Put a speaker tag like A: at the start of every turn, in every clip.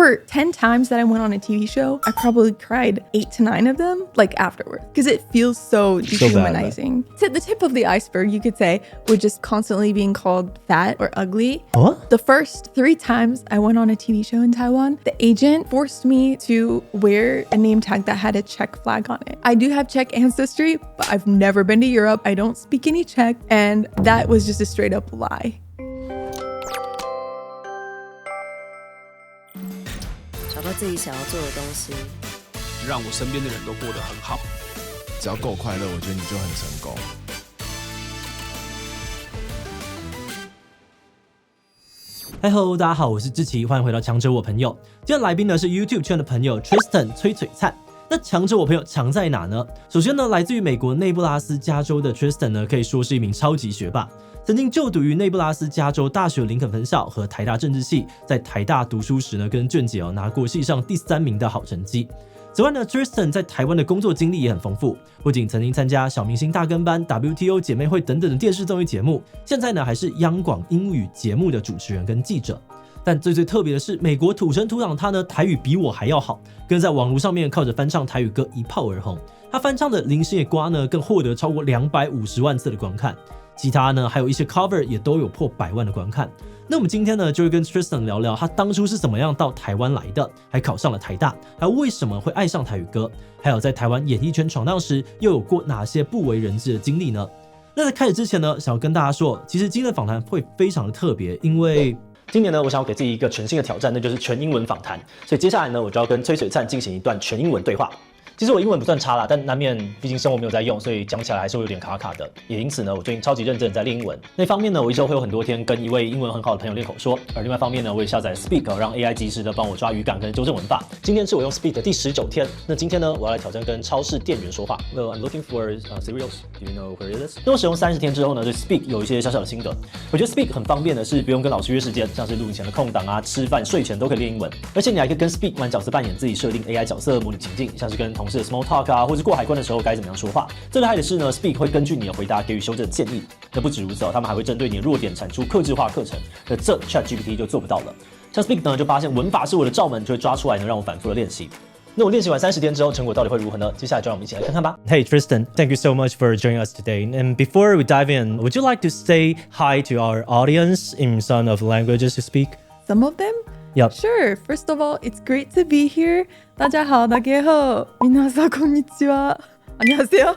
A: for 10 times that I went on a TV show, I probably cried 8 to 9 of them, like afterward, because it feels so dehumanizing. So the tip of the iceberg, you could say, was just constantly being called fat or ugly.
B: What?
A: The first 3 times I went on a TV show in Taiwan, the agent forced me to wear a name tag that had a Czech flag on it. I do have Czech ancestry, but I've never been to Europe. I don't speak any Czech, and that was just a straight up lie.
C: 找到自己想要做的东西，
D: 让我身边的人都过得很好。
E: 只要够快乐，我觉得你就很成功。
B: 嗨，Hello， 大家好，我是志祺，欢迎回到强者我朋友。今天来宾呢是 YouTube 圈的朋友 Tristan 崔灿。那强者我朋友强在哪呢？首先呢，来自于美国内布拉斯加州的 Tristan 呢，可以说是一名超级学霸。曾经就读于内布拉斯加州大学林肯分校和台大政治系，在台大读书时呢，跟卷姐拿过系上第3名的好成绩。此外呢 ，Tristan 在台湾的工作经历也很丰富，不仅曾经参加小明星大跟班、WTO 姐妹会等等的电视综艺节目，现在呢还是央广英语节目的主持人跟记者。但最特别的是，美国土生土长的他呢，台语比我还要好，更在网络上面靠着翻唱台语歌一炮而红。他翻唱的《零星野瓜》呢，更获得超过250万次的观看。其他呢，还有一些 cover 也都有破100万的观看。那我们今天呢，就会跟 Tristan 聊聊他当初是怎么样到台湾来的，还考上了台大，还有为什么会爱上台语歌，还有在台湾演艺圈闯荡时又有过哪些不为人知的经历呢？那在开始之前呢，想要跟大家说，其实今天的访谈会非常的特别，因为今年呢，我想要给自己一个全新的挑战，那就是全英文访谈。所以接下来呢，我就要跟崔灿进行一段全英文对话。其实我英文不算差啦，但难免毕竟生活没有在用，所以讲起来还是会有点卡卡的。也因此呢，我最近超级认真在练英文。那一方面呢，我一周会有很多天跟一位英文很好的朋友练口说；而另外一方面呢，我也下载 Speak， 让 AI 及时的帮我抓语感跟纠正文法。今天是我用 Speak 的第19天。那今天呢，我要来挑战跟超市店员说话。I'm looking for cereals. Do you know where it is? 那我使用30天之后呢，对 Speak 有一些小小的心得。我觉得 Speak 很方便的是不用跟老师约时间，像是录影前的空档啊、吃饭、睡前都可以练英文。而且你还可以跟 Speak 玩角色扮演，自己设定 AI 角色模拟情境，像是跟同事的 small talk 啊。或是过海关的时候该怎么样说话？最厉害的是呢 ，Speak 会根据你的回答给予修正建议。那不止如此他们还会针对你的弱点产出客制化课程。那这 ChatGPT 就做不到了。像 Speak 呢，就发现文法是我的罩门，就会抓出来呢，让我反复的练习。那我练习完30天之后，成果到底会如何呢？接下来就让我们一起来看看吧。Hey Tristan, thank you so much for joining us today. And before we dive in, would you like to say hi to our audience in some of the languages you speak?
A: Some of them?
B: Yep.
A: Sure. First of all, it's great to be here. 大家好，大家好。皆さんこんにちは。안녕하세요.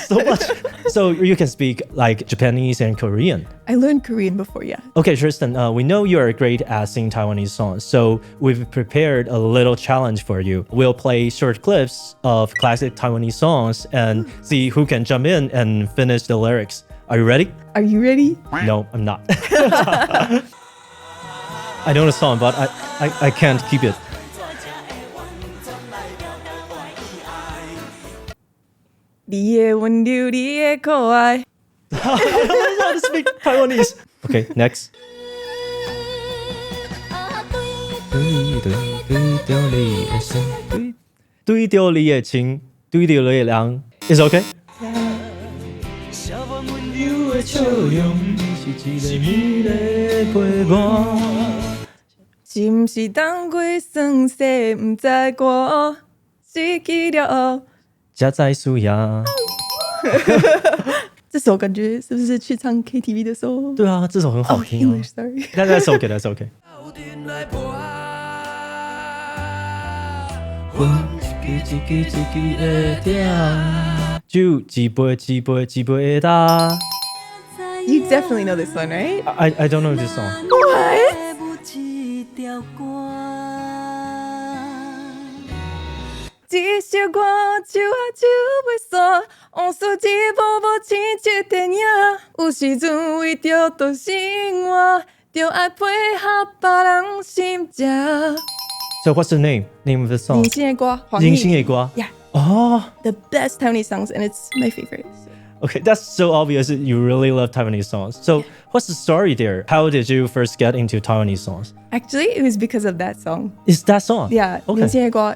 B: So much. So you can speak like Japanese and Korean.
A: I learned Korean before, yeah.
B: Okay, Tristan, we know you are great at singing Taiwanese songs, so we've prepared a little challenge for you. We'll play short clips of classic Taiwanese songs and see who can jump in and finish the lyrics. Are you ready?
A: Are you ready?
B: No, I'm not. I know the song, but I can't keep it.
A: 你的温柔，你的可愛。
B: I don't know how to speak Taiwanese. Okay, next. 对着你的心，对着你的人 Is okay?
A: 是不是当过算世不知过，失去了。
B: 家在苏呀。
A: 这首感觉是不是去唱 KTV 的时候？
B: 对啊，这首很好听啊。
A: English, sorry.
B: That's okay, that's okay. 酒一杯一杯一杯的打。
A: You definitely know this one, right?
B: I don't know this song.
A: What? 这首歌唱啊唱袂煞，往事一幕幕亲像电影。有时阵为着讨生活，就爱配合别人心情。
B: So what's the name of the song?
A: 零星的歌，
B: 零星的歌。
A: Yeah.
B: Oh.
A: The best Taiwanese songs, and it's my favorite.
B: Okay, that's so obvious that you really love Taiwanese songs. So what's the story there? How did you first get into Taiwanese songs?
A: Actually, it was because of that song.
B: Is that song?
A: Yeah,
B: Okay.
A: 零星的歌,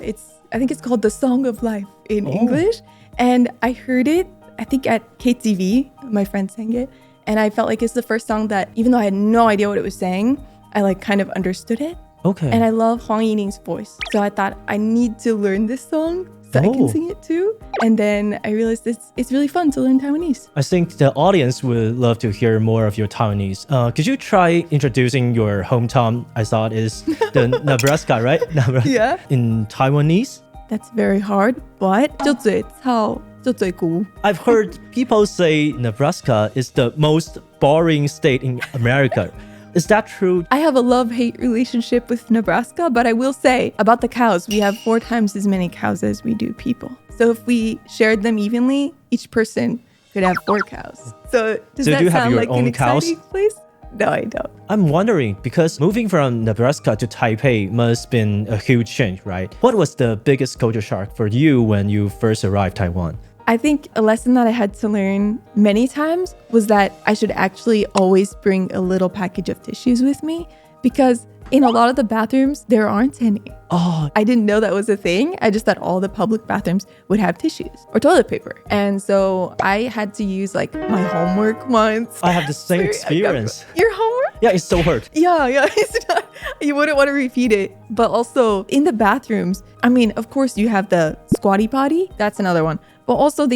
A: I think it's called The Song of Life in English. And I heard it, I think at KTV, my friend sang it. And I felt like it's the first song that, even though I had no idea what it was saying, I like kind of understood it.
B: Okay.
A: And I love Huang Yining's voice. So I thought I need to learn this song so I can sing it too. And then I realized it's really fun to learn Taiwanese.
B: I think the audience would love to hear more of your Taiwanese. Could you try introducing your hometown? I thought is the Nebraska, right?
A: Yeah.
B: In Taiwanese?
A: That's very hard, but 就嘴糙就嘴古.
B: I've heard people say Nebraska is the most boring state in America. Is that true?
A: I have a love-hate relationship with Nebraska, but I will say about the cows, we have 4 times as many cows as we do people. So if we shared them evenly, each person could have 4 cows. So does that sound like an exciting place? No, I don't.
B: I'm wondering, because moving from Nebraska to Taipei must have been a huge change, right? What was the biggest culture shock for you when you first arrived Taiwan?
A: I think a lesson that I had to learn many times was that I should actually always bring a little package of tissues with me, because in a lot of the bathrooms, there aren't any.
B: Oh,
A: I didn't know that was a thing. I just thought all the public bathrooms would have tissues or toilet paper. And so I had to use like my homework once.
B: I have the same experience.
A: Your homework?
B: Yeah, it's so hard.
A: Yeah. It's not, you wouldn't want to repeat it. But also in the bathrooms, I mean, of course you have the squatty potty. That's another one. But also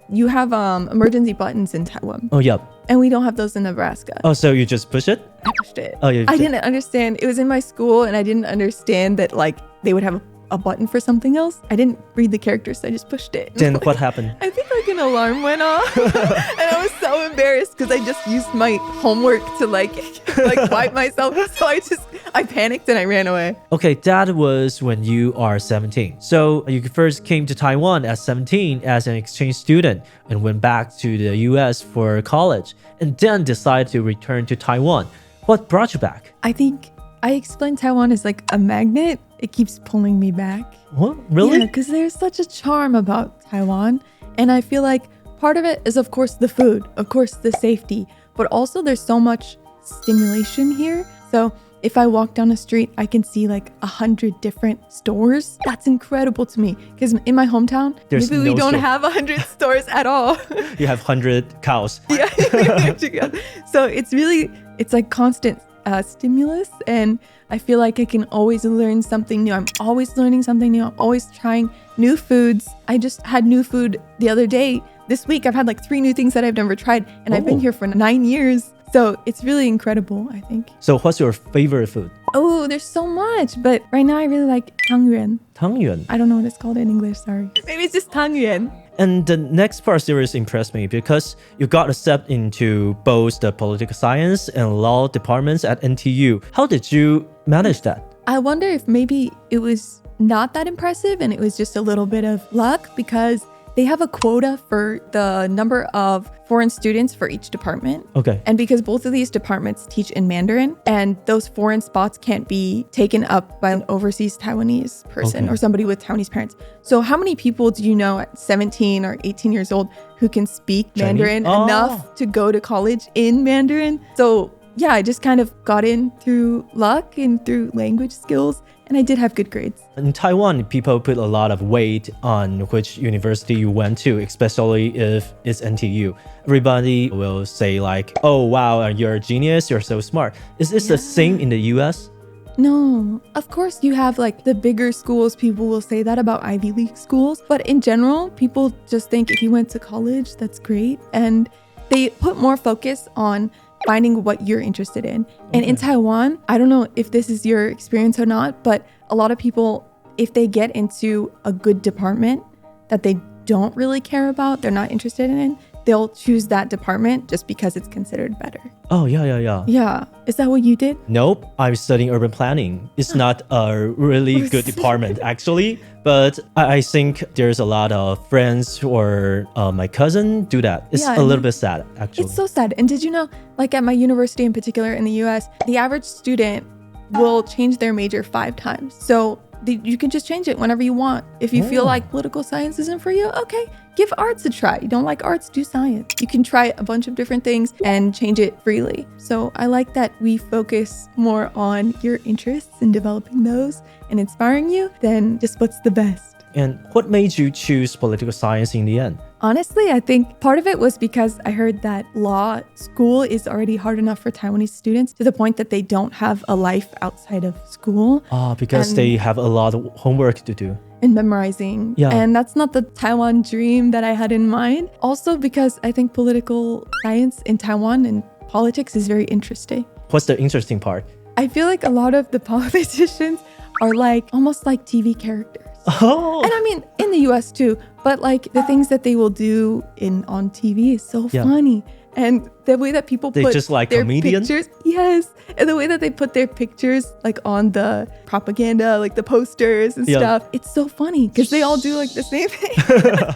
A: you have emergency buttons in Taiwan.
B: Oh, yeah.
A: And we don't have those in Nebraska.
B: Oh, so you just push it?
A: I pushed it.
B: Oh, yeah.
A: I didn't understand. It was in my school and I didn't understand that like they would have a button for something else. I didn't read the characters, so I just pushed it.
B: Then what happened?
A: I think like an alarm went off. And I was so embarrassed because I just used my homework to like wipe myself. So I panicked and I ran away.
B: Okay, that was when you are 17. So you first came to Taiwan at 17 as an exchange student and went back to the US for college and then decided to return to Taiwan. What brought you back?
A: I think I explained Taiwan as like a magnet. It keeps pulling me back.
B: What? Really?
A: Yeah, because there's such a charm about Taiwan. And I feel like part of it is, of course, the food, of course, the safety, but also there's so much stimulation here. So if I walk down the street, I can see like 100 different stores. That's incredible to me because in my hometown,
B: There's
A: maybe we
B: no
A: don't
B: store.
A: have 100 stores at all.
B: You have 100 cows.
A: Yeah. So it's like constant stimulus, and I feel like I can always learn something new. I'm always learning something new. I'm always trying new foods. I just had new food the other day. This week, I've had like 3 new things that I've never tried, and I've been here for 9 years. So it's really incredible, I think.
B: So what's your favorite food?
A: Oh, there's so much, but right now I really like tangyuan.
B: Tangyuan.
A: I don't know what it's called in English, sorry. Maybe it's just tangyuan.
B: And the next part seriously impressed me because you got accepted into both the political science and law departments at NTU. How did you manage that?
A: I wonder if maybe it was not that impressive and it was just a little bit of luck because they have a quota for the number of foreign students for each department.
B: Okay.
A: And because both of these departments teach in Mandarin, and those foreign spots can't be taken up by an overseas Taiwanese person or somebody with Taiwanese parents. So how many people do you know at 17 or 18 years old who can speak Mandarin enough to go to college in Mandarin? So yeah, I just kind of got in through luck and through language skills. And I did have good grades.
B: In Taiwan, people put a lot of weight on which university you went to, especially if it's NTU. Everybody will say like, oh, wow, you're a genius, you're so smart. Is this the same in the US?
A: No, of course you have like the bigger schools, people will say that about Ivy League schools. But in general, people just think if you went to college, that's great. And they put more focus on finding what you're interested in. And in Taiwan, I don't know if this is your experience or not, but a lot of people, if they get into a good department that they don't really care about, they're not interested in, they'll choose that department just because it's considered better.
B: Oh, yeah.
A: Yeah. Is that what you did?
B: Nope, I'm studying urban planning. It's not a really good department, actually. But I think there's a lot of friends or my cousin do that. It's a little bit sad, actually.
A: It's so sad. And did you know, like at my university in particular in the US, the average student will change their major 5 times. So you can just change it whenever you want. If you feel like political science isn't for you, okay, give arts a try. You don't like arts, do science. You can try a bunch of different things and change it freely. So I like that we focus more on your interests and developing those and inspiring you than just what's the best.
B: And what made you choose political science in the end?
A: Honestly, I think part of it was because I heard that law school is already hard enough for Taiwanese students to the point that they don't have a life outside of school.
B: Because they have a lot of homework to do.
A: And memorizing.
B: Yeah.
A: And that's not the Taiwan dream that I had in mind. Also because I think political science in Taiwan and politics is very interesting.
B: What's the interesting part?
A: I feel like a lot of the politicians are like almost like TV characters.
B: Oh.
A: And I mean, in the US too, but like the things that they will do on TV is so funny. And the way that people
B: They
A: put
B: just like
A: their
B: comedian?
A: pictures, yes. And the way that they put their pictures like on the propaganda, like the posters and stuff, it's so funny because they all do like the same thing.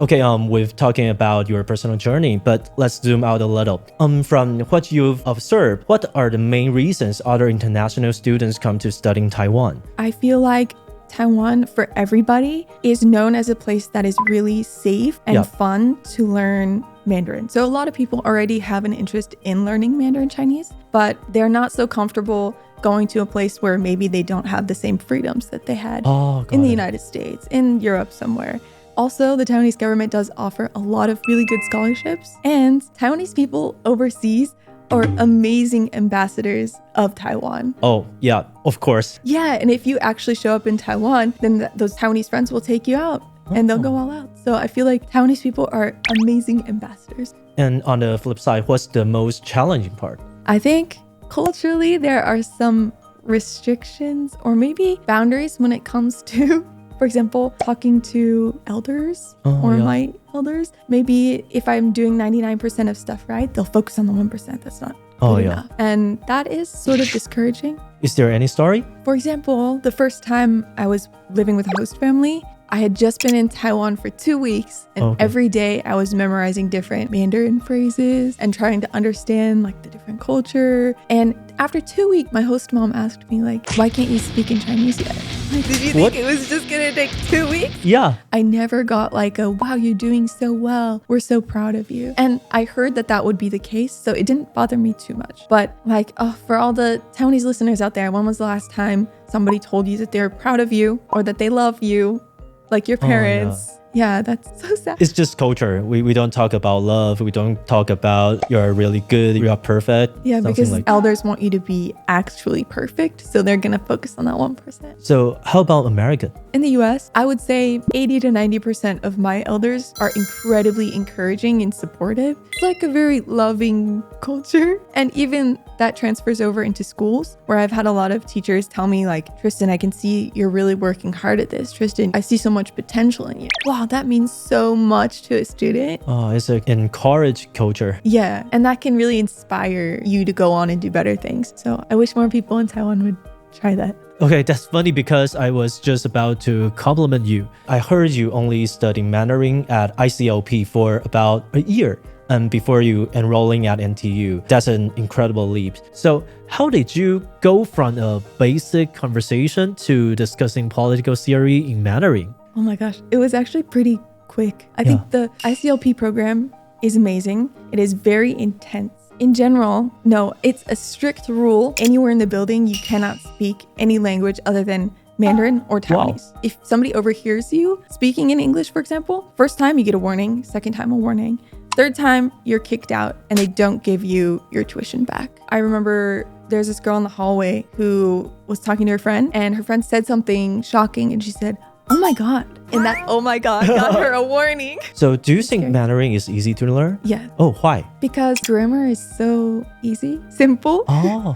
B: Okay, we've talking about your personal journey, but let's zoom out a little. From what you've observed, what are the main reasons other international students come to study in Taiwan?
A: I feel like Taiwan, for everybody, is known as a place that is really safe and fun to learn Mandarin. So a lot of people already have an interest in learning Mandarin Chinese, but they're not so comfortable going to a place where maybe they don't have the same freedoms that they had in the United States, in Europe somewhere. Also, the Taiwanese government does offer a lot of really good scholarships, and Taiwanese people overseas are amazing ambassadors of Taiwan.
B: Oh, yeah, of course.
A: Yeah, and if you actually show up in Taiwan, then those Taiwanese friends will take you out and they'll go all out. So I feel like Taiwanese people are amazing ambassadors.
B: And on the flip side, what's the most challenging part?
A: I think culturally there are some restrictions or maybe boundaries when it comes to, for example, talking to elders my elders. Maybe if I'm doing 99% of stuff right, they'll focus on the 1% that's not good enough. And that is sort of discouraging.
B: Is there any story?
A: For example, the first time I was living with a host family, I had just been in Taiwan for 2 weeks, and every day I was memorizing different Mandarin phrases and trying to understand like the different culture. And after 2 weeks, my host mom asked me like, why can't you speak in Chinese yet? Like, did you think it was just gonna take 2 weeks?
B: Yeah.
A: I never got like a, wow, you're doing so well. We're so proud of you. And I heard that that would be the case, so it didn't bother me too much. But like, for all the Taiwanese listeners out there, when was the last time somebody told you that they're proud of you or that they love you? Like your parents. Yeah, that's so sad.
B: It's just culture. We don't talk about love. We don't talk about you're really good, you're perfect.
A: Yeah, because elders want you to be actually perfect. So they're going to focus on that 1%.
B: So how about American?
A: In the US, I would say 80 to 90% of my elders are incredibly encouraging and supportive. It's like a very loving culture. And even that transfers over into schools where I've had a lot of teachers tell me like, Tristan, I can see you're really working hard at this. Tristan, I see so much potential in you. Wow, that means so much to a student.
B: Oh, it's an encouraged culture.
A: Yeah, and that can really inspire you to go on and do better things. So I wish more people in Taiwan would try that.
B: Okay, that's funny because I was just about to compliment you. I heard you only studying Mandarin at ICLP for about a year. And before you enrolling at NTU, that's an incredible leap. So how did you go from a basic conversation to discussing political theory in Mandarin?
A: Oh my gosh, it was actually pretty quick. I think the ICLP program is amazing. It is very intense. In general, no, it's a strict rule. Anywhere in the building, you cannot speak any language other than Mandarin or Taiwanese. Wow. If somebody overhears you speaking in English, for example, first time you get a warning, second time a warning. Third time, you're kicked out and they don't give you your tuition back. I remember there's this girl in the hallway who was talking to her friend and her friend said something shocking and she said, oh my God. And that, oh my God, got her a warning.
B: So do you think Mandarin is easy to learn?
A: Yeah.
B: Oh, why?
A: Because grammar is so easy, simple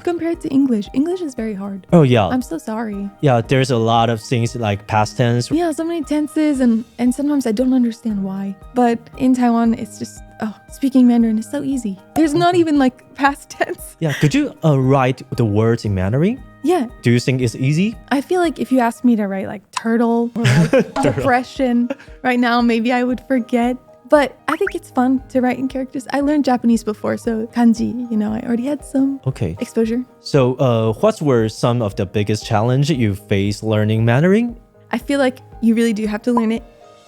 A: compared to English. English is very hard.
B: Oh, yeah.
A: I'm so sorry.
B: Yeah, there's a lot of things like past tense.
A: Yeah, so many tenses and sometimes I don't understand why. But in Taiwan, it's just, speaking Mandarin is so easy. There's not even like past tense.
B: Yeah, could you write the words in Mandarin?
A: Yeah.
B: Do you think it's easy?
A: I feel like if you asked me to write like turtle or like depression right now, maybe I would forget. But I think it's fun to write in characters. I learned Japanese before, so kanji, I already had some exposure.
B: So what were some of the biggest challenges you faced learning Mandarin?
A: I feel like you really do have to learn it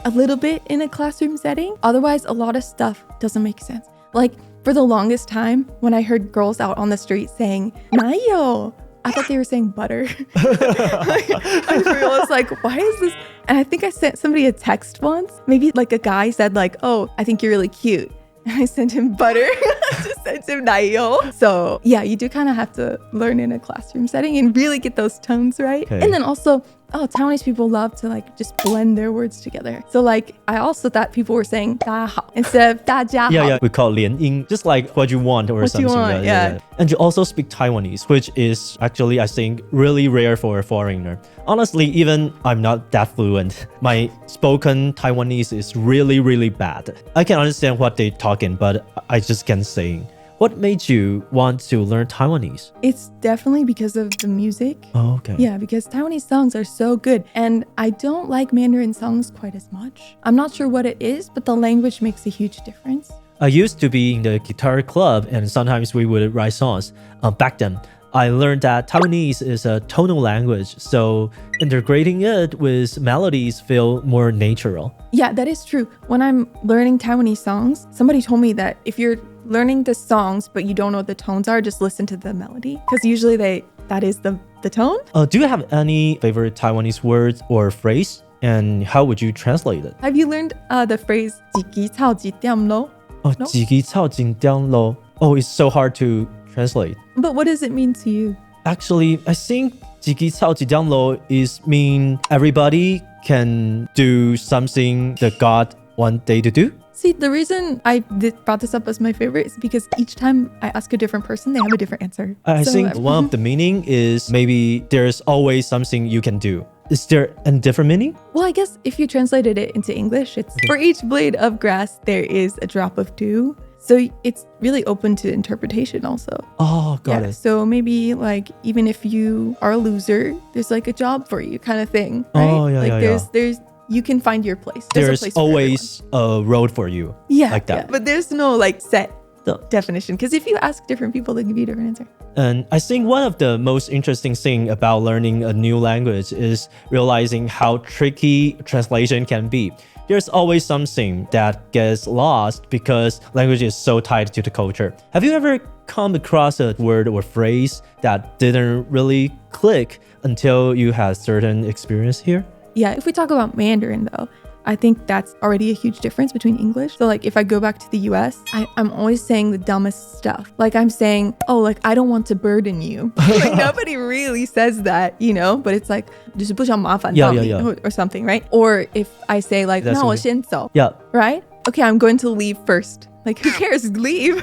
A: a little bit in a classroom setting. Otherwise, a lot of stuff doesn't make sense. Like for the longest time, when I heard girls out on the street saying, "哪有," I thought they were saying butter. I realized like, why is this? And I think I sent somebody a text once. Maybe like a guy said like, oh, I think you're really cute. And I sent him butter. I just sent him nayo. So yeah, you do kind of have to learn in a classroom setting and really get those tones right.
B: Okay.
A: And then also, Taiwanese people love to like just blend their words together. So like, I also thought people were saying 大家好 instead of 大家好.
B: Yeah, we call 连音, just like what you want or
A: What
B: something.
A: you want, yeah.
B: And you also speak Taiwanese, which is actually, I think, really rare for a foreigner. Honestly, even I'm not that fluent. My spoken Taiwanese is really, really bad. I can understand what they're talking, but I just can't say. What made you want to learn Taiwanese?
A: It's definitely because of the music.
B: Oh, okay.
A: Yeah, because Taiwanese songs are so good. And I don't like Mandarin songs quite as much. I'm not sure what it is, but the language makes a huge difference.
B: I used to be in the guitar club, and sometimes we would write songs. Back then, I learned that Taiwanese is a tonal language, so integrating it with melodies feel more natural.
A: Yeah, that is true. When I'm learning Taiwanese songs, somebody told me that if you're learning the songs but you don't know what the tones are, just listen to the melody, because usually that is the tone.
B: Do you have any favorite Taiwanese words or phrase, and how would you translate it?
A: Have you learned the phrase 几支草几点咯?
B: Oh,
A: No?
B: 几支草几点咯. Oh, it's so hard to translate.
A: But what does it mean to you?
B: Actually, I think 几支草几点咯 is mean everybody can do something that God want they to do.
A: See, the reason I brought this up as my favorite is because each time I ask a different person, they have a different answer.
B: I think one of the meaning is maybe there's always something you can do. Is there a different meaning?
A: Well, I guess if you translated it into English, it's for each blade of grass, there is a drop of dew. So it's really open to interpretation also.
B: Oh, got it.
A: So maybe like even if you are a loser, there's like a job for you kind of thing, right?
B: Oh, yeah,
A: like
B: yeah,
A: there's you can find your place.
B: There's
A: a place for
B: always a road for you.
A: yeah,
B: like that.
A: yeah. But there's no like set
B: No.
A: definition, because if you ask different people, they give you a different answer.
B: And I think one of the most interesting thing about learning a new language is realizing how tricky translation can be. There's always something that gets lost because language is so tied to the culture. Have you ever come across a word or phrase that didn't really click until you had certain experience here?
A: Yeah, if we talk about Mandarin though, I think that's already a huge difference between English. So like if I go back to the US, I'm always saying the dumbest stuff. Like I'm saying, oh, like I don't want to burden you. Like nobody really says that, you know, but it's like 就是不想麻烦到你 or something, right? Or if I say like, 那我先走,
B: Yeah.
A: right? Okay, I'm going to leave first. Like who cares? Leave.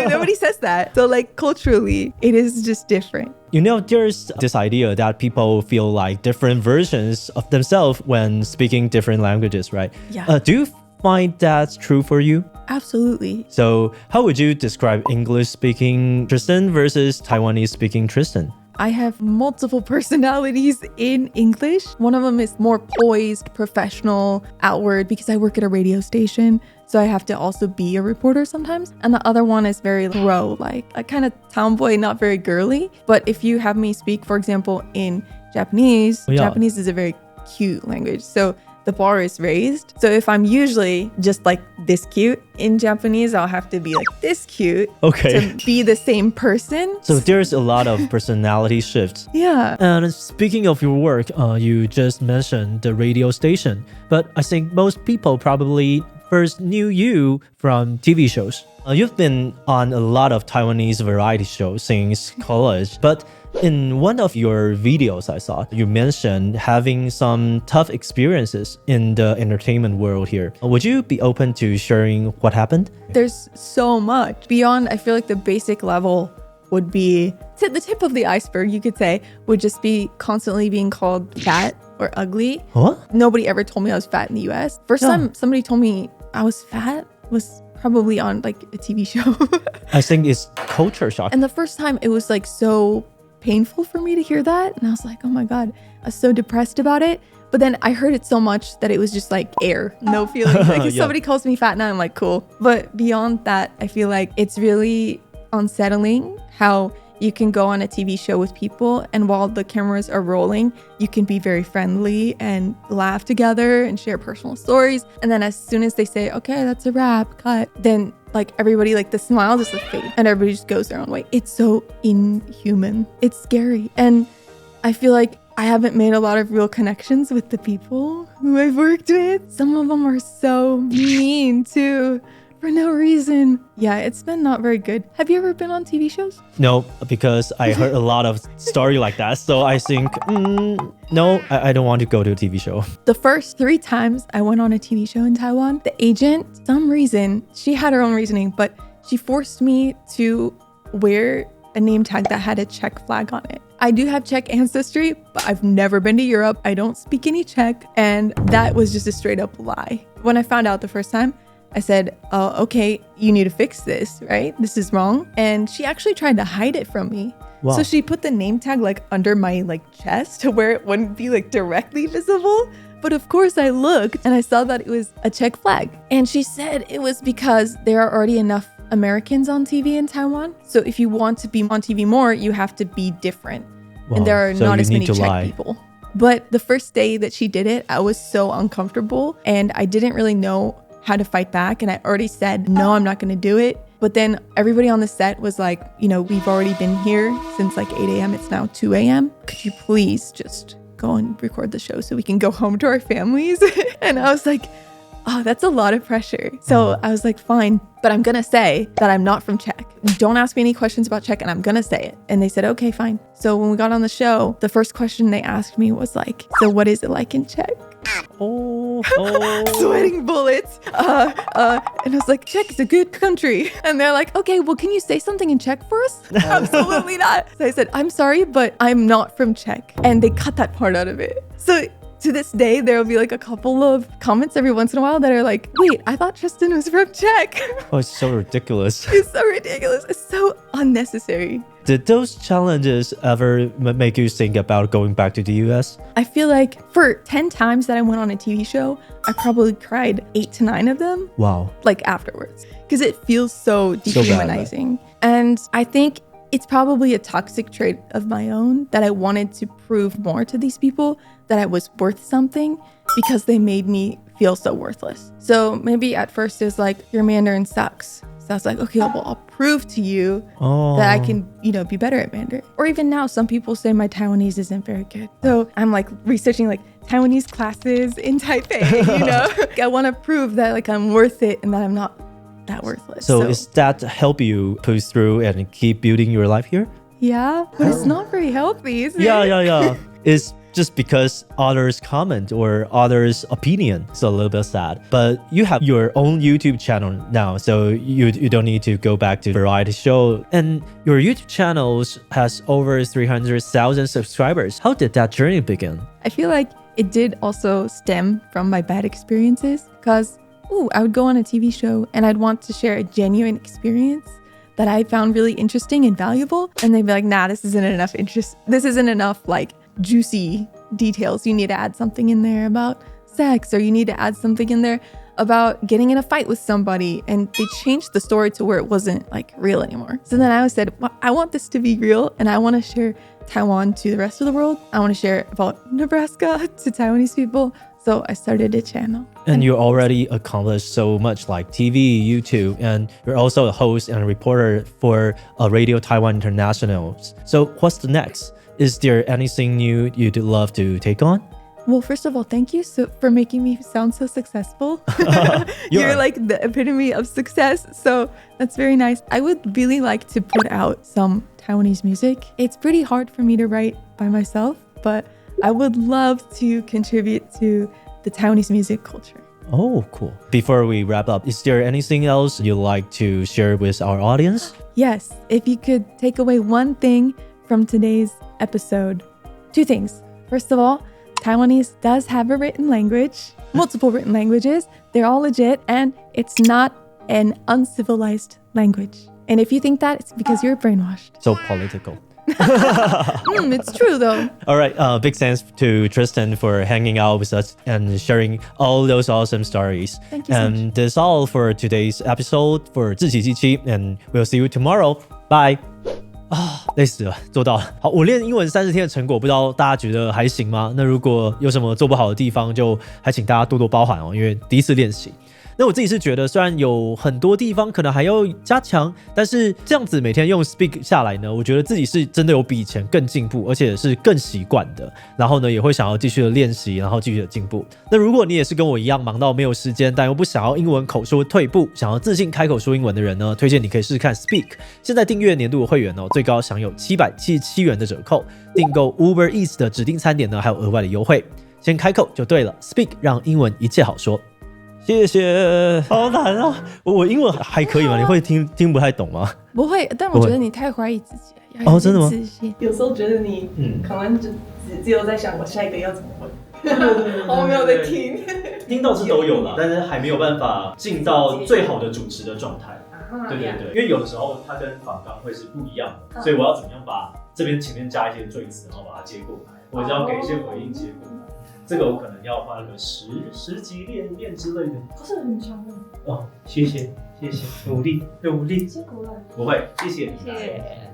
A: Nobody says that. So like culturally, it is just different.
B: You know, there's this idea that people feel like different versions of themselves when speaking different languages, right?
A: Yeah.
B: Do you find that's true for you?
A: Absolutely.
B: So how would you describe English-speaking Tristan versus Taiwanese-speaking Tristan?
A: I have multiple personalities in English. One of them is more poised, professional, outward, because I work at a radio station. So I have to also be a reporter sometimes. And the other one is very pro, like a kind of tomboy, not very girly. But if you have me speak, for example, in Japanese, Japanese is a very cute language. So the bar is raised. So if I'm usually just like this cute, in Japanese, I'll have to be like this cute to be the same person.
B: So there's a lot of personality shifts.
A: Yeah.
B: And speaking of your work, you just mentioned the radio station. But I think most people probably first knew you from TV shows. You've been on a lot of Taiwanese variety shows since college, but in one of your videos I saw, you mentioned having some tough experiences in the entertainment world here. Would you be open to sharing what happened?
A: There's so much. Beyond, I feel like the basic level would be, the tip of the iceberg, you could say, would just be constantly being called fat or ugly.
B: What?
A: Nobody ever told me I was fat in the US. First time somebody told me I was fat was probably on like a TV show.
B: I think it's culture shock.
A: And the first time it was like so painful for me to hear that. And I was like, oh my God, I was so depressed about it. But then I heard it so much that it was just like air, no feeling. Like if somebody calls me fat now, I'm like, cool. But beyond that, I feel like it's really unsettling how you can go on a TV show with people, and while the cameras are rolling, you can be very friendly and laugh together and share personal stories. And then as soon as they say, okay, that's a wrap, cut, then like everybody, like the smile just like fades and everybody just goes their own way. It's so inhuman. It's scary. And I feel like I haven't made a lot of real connections with the people who I've worked with. Some of them are so mean too, for no reason. Yeah, it's been not very good. Have you ever been on TV shows?
B: No, because I heard a lot of story like that. So I think, no, I don't want to go to a TV show.
A: The first 3 times I went on a TV show in Taiwan, the agent, some reason, she had her own reasoning, but she forced me to wear a name tag that had a Czech flag on it. I do have Czech ancestry, but I've never been to Europe. I don't speak any Czech. And that was just a straight up lie. When I found out the first time, I said, oh, okay, you need to fix this, right? This is wrong. And she actually tried to hide it from me.
B: Wow.
A: So she put the name tag like under my like chest to where it wouldn't be like directly visible. But of course I looked and I saw that it was a Czech flag. And she said it was because there are already enough Americans on TV in Taiwan. So if you want to be on TV more, you have to be different.
B: Wow.
A: And there are
B: So
A: not
B: you
A: as
B: need
A: many
B: to
A: Czech
B: lie.
A: people. But the first day that she did it, I was so uncomfortable and I didn't really know how to fight back. And I already said, no, I'm not going to do it. But then everybody on the set was like, you know, we've already been here since like 8 a.m. It's now 2 a.m. Could you please just go and record the show so we can go home to our families? And I was like, oh, that's a lot of pressure. So I was like, fine, but I'm going to say that I'm not from Czech. Don't ask me any questions about Czech and I'm going to say it. And they said, okay, fine. So when we got on the show, the first question they asked me was like, so what is it like in Czech?
B: Oh.
A: Sweating bullets. And I was like, Czech is a good country. And they're like, okay, well, can you say something in Czech for us? Absolutely not. So I said, I'm sorry, but I'm not from Czech. And they cut that part out of it. So to this day, there will be like a couple of comments every once in a while that are like, wait, I thought Tristan was from Czech.
B: Oh, it's so ridiculous.
A: It's so ridiculous. It's so unnecessary.
B: Did those challenges ever make you think about going back to the US?
A: I feel like for 10 times that I went on a TV show, I probably cried 8 to 9 of them.
B: Wow.
A: Like afterwards, because it feels so
B: bad,
A: dehumanizing. And I think it's probably a toxic trait of my own that I wanted to prove more to these people that I was worth something because they made me feel so worthless. So maybe at first it was like, your Mandarin sucks. So I was like, okay, well, I'll prove to you that I can, you know, be better at Mandarin. Or even now, some people say my Taiwanese isn't very good. So I'm like researching like Taiwanese classes in Taipei, you know? I want to prove that like I'm worth it and that I'm not that worthless.
B: So is that help you push through and keep building your life here?
A: Yeah, but it's not very healthy, is it?
B: Yeah. It's just because others comment or others opinion. It's a little bit sad. But you have your own YouTube channel now, so you don't need to go back to variety show. And your YouTube channel has over 300,000 subscribers. How did that journey begin?
A: I feel like it did also stem from my bad experiences because I would go on a TV show and I'd want to share a genuine experience that I found really interesting and valuable. And they'd be like, nah, this isn't enough interest. This isn't enough like juicy details. You need to add something in there about sex, or you need to add something in there about getting in a fight with somebody. And they changed the story to where it wasn't like real anymore. So then I said, well, I want this to be real and I want to share Taiwan to the rest of the world. I want to share about Nebraska to Taiwanese people. So I started a channel.
B: And you already accomplished so much like TV, YouTube, and you're also a host and a reporter for Radio Taiwan International. So what's the next? Is there anything new you'd love to take on?
A: Well, first of all, thank you for making me sound so successful. You're like the epitome of success. So that's very nice. I would really like to put out some Taiwanese music. It's pretty hard for me to write by myself, but I would love to contribute to the Taiwanese music culture.
B: Oh, cool. Before we wrap up, is there anything else you'd like to share with our audience?
A: Yes, if you could take away one thing from today's episode, 2 things. First of all, Taiwanese does have a written language, multiple written languages. They're all legit, and it's not an uncivilized language. And if you think that, it's because you're brainwashed.
B: So political.
A: It's true though.
B: All right. Big thanks to Tristan for hanging out with us and sharing all those awesome stories.
A: Thank you so much.
B: And that's all for today's episode for 志祺七七, and we'll see you tomorrow. Bye. 累死了，做到了。好，我练英文30天的成果，不知道大家觉得还行吗？那如果有什么做不好的地方，就还请大家多多包涵哦，因为第一次练习。那我自己是觉得，虽然有很多地方可能还要加强，但是这样子每天用 Speak 下来呢，我觉得自己是真的有比以前更进步，而且是更习惯的。然后呢，也会想要继续的练习，然后继续的进步。那如果你也是跟我一样忙到没有时间，但又不想要英文口说退步，想要自信开口说英文的人呢，推荐你可以试试看 Speak。现在订阅年度的会员哦，最高享有777元的折扣，订购 Uber Eats 的指定餐点呢，还有额外的优惠。先开口就对了 ，Speak 让英文一切好说。谢谢，好难啊！我英文还可以吗？你会听不太懂吗？
A: 不会，但我觉得你太怀疑自己了。要有
B: 真的吗？
A: 自信。有时候觉得你可能只有在想我下一个要怎么问，我没有在听。
B: 听到是都有了，但是还没有办法进到最好的主持的状态。对，因为有的时候它跟访纲会是不一样的，所以我要怎么样把这边前面加一些赘词，然后把它接过来，或者要给一些回应接过来。这个我可能要花个十集练之类的。
A: 不是很强的
B: 哦，谢谢，努力，
A: 辛苦了。
B: 不会，谢谢你。
A: 谢谢。